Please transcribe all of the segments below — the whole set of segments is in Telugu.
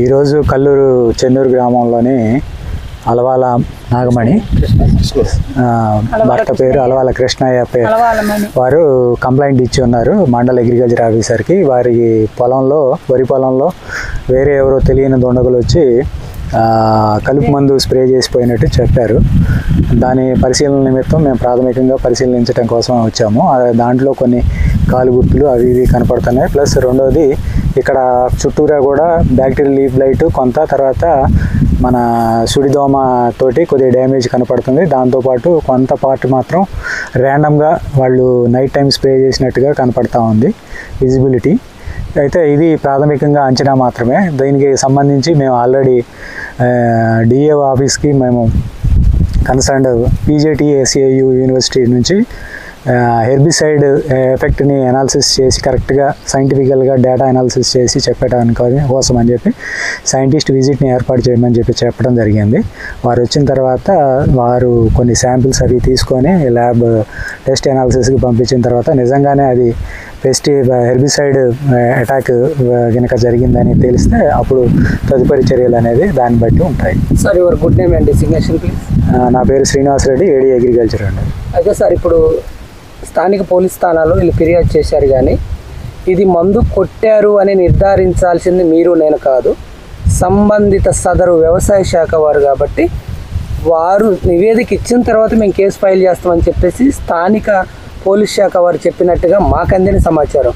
ఈరోజు కల్లూరు చెన్నూరు గ్రామంలోని అలవాల నాగమణి భర్త పేరు అలవాల కృష్ణయ్య పేరు వారు కంప్లైంట్ ఇచ్చి ఉన్నారు మండల అగ్రికల్చర్ ఆఫీసర్కి. వారి పొలంలో వరి పొలంలో వేరే ఎవరో తెలియని దుండగులు వచ్చి కలుపు మందు స్ప్రే చేసిపోయినట్టు చెప్పారు. దాని పరిశీలన నిమిత్తం మేము ప్రాథమికంగా పరిశీలించడం కోసం వచ్చాము. దాంట్లో కొన్ని కాలు గుర్తులు అవి ఇవి కనపడుతున్నాయి. ప్లస్ రెండోది ఇక్కడ చుట్టూరా కూడా బ్యాక్టీరియల్ లీఫ్ బ్లైట్ కొంత, తర్వాత మన సుడిదోమ తోటి కొద్దిగా డ్యామేజ్ కనపడుతుంది. దాంతోపాటు కొంత పార్ట్ మాత్రం ర్యాండమ్గా వాళ్ళు నైట్ టైం స్ప్రే చేసినట్టుగా కనపడతా ఉంది విజిబిలిటీ. అయితే ఇది ప్రాథమికంగా అంచనా మాత్రమే. దీనికి సంబంధించి మేము ఆల్రెడీ డిఏఓ ఆఫీస్కి మేము కన్సర్న్డ్ PJTSAU యూనివర్సిటీ నుంచి హెర్బిసైడ్ ఎఫెక్ట్ని అనాలిసిస్ చేసి కరెక్ట్గా సైంటిఫికల్గా డేటా అనాలిసిస్ చేసి చెప్పడానికి కోసం అని చెప్పి సైంటిస్ట్ విజిట్ని ఏర్పాటు చేయమని చెప్పి చెప్పడం జరిగింది. వారు వచ్చిన తర్వాత వారు కొన్ని శాంపిల్స్ అవి తీసుకొని ల్యాబ్ టెస్ట్ అనాలిసిస్కి పంపించిన తర్వాత నిజంగానే అది హెర్బిసైడ్ అటాక్ కనుక జరిగిందని తెలిస్తే అప్పుడు తదుపరి చర్యలు అనేది దాన్ని బట్టి ఉంటాయి. Sir your good name and designation please. నా పేరు శ్రీనివాస్ రెడ్డి, AD అగ్రికల్చర్ అండి. అయితే సార్ ఇప్పుడు స్థానిక పోలీస్ స్థానాల్లో వీళ్ళు ఫిర్యాదు చేశారు, కానీ ఇది మందు కొట్టారు అని నిర్ధారించాల్సింది మీరు నేను కాదు, సంబంధిత సదరు వ్యవసాయ శాఖ వారు. కాబట్టి వారు నివేదిక ఇచ్చిన తర్వాత మేము కేసు ఫైల్ చేస్తామని చెప్పేసి స్థానిక పోలీస్ శాఖ వారు చెప్పినట్టుగా మాకు అందిన సమాచారం.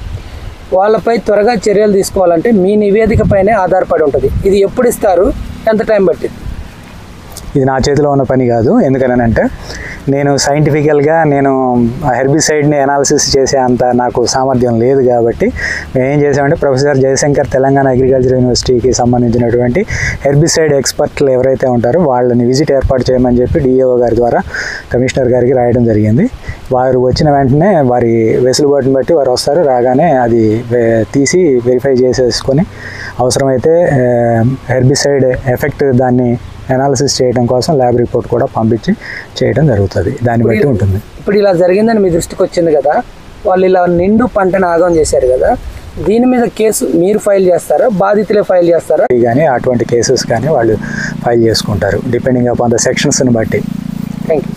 వాళ్ళపై త్వరగా చర్యలు తీసుకోవాలంటే మీ నివేదిక పైనే ఆధారపడి ఉంటుంది. ఇది ఎప్పుడు ఇస్తారు, ఎంత టైం పట్టింది? ఇది నా చేతిలో ఉన్న పని కాదు. ఎందుకనంటే నేను సైంటిఫికల్గా హెర్బిసైడ్ని అనాలిసిస్ చేసే అంత నాకు సామర్థ్యం లేదు. కాబట్టి మేము ఏం చేసామంటే ప్రొఫెసర్ జయశంకర్ తెలంగాణ అగ్రికల్చర్ యూనివర్సిటీకి సంబంధించినటువంటి హెర్బిసైడ్ ఎక్స్పర్ట్లు ఎవరైతే ఉంటారో వాళ్ళని విజిట్ ఏర్పాటు చేయమని చెప్పి DAO గారి ద్వారా కమిషనర్ గారికి రాయడం జరిగింది. వారు వచ్చిన వెంటనే వారి వెసులుబాటుని బట్టి వారు వస్తారు. రాగానే అది తీసి వెరిఫై చేసేసుకొని అవసరమైతే హెర్బిసైడ్ ఎఫెక్ట్ దాన్ని అనాలిసిస్ చేయడం కోసం ల్యాబ్ రిపోర్ట్ కూడా పంపించి చేయడం జరుగుతుంది. దాన్ని బట్టి ఉంటుంది. ఇప్పుడు ఇలా జరిగిందని మీ దృష్టికి వచ్చింది కదా, వాళ్ళు ఇలా నిండు పంటను ఆగం చేశారు కదా, దీని మీద కేసు మీరు ఫైల్ చేస్తారా, బాధితులే ఫైల్ చేస్తారా? కానీ అటువంటి కేసెస్ కానీ వాళ్ళు ఫైల్ చేసుకుంటారు డిపెండింగ్ అపాన్ ద సెక్షన్స్ని బట్టి. Thank you.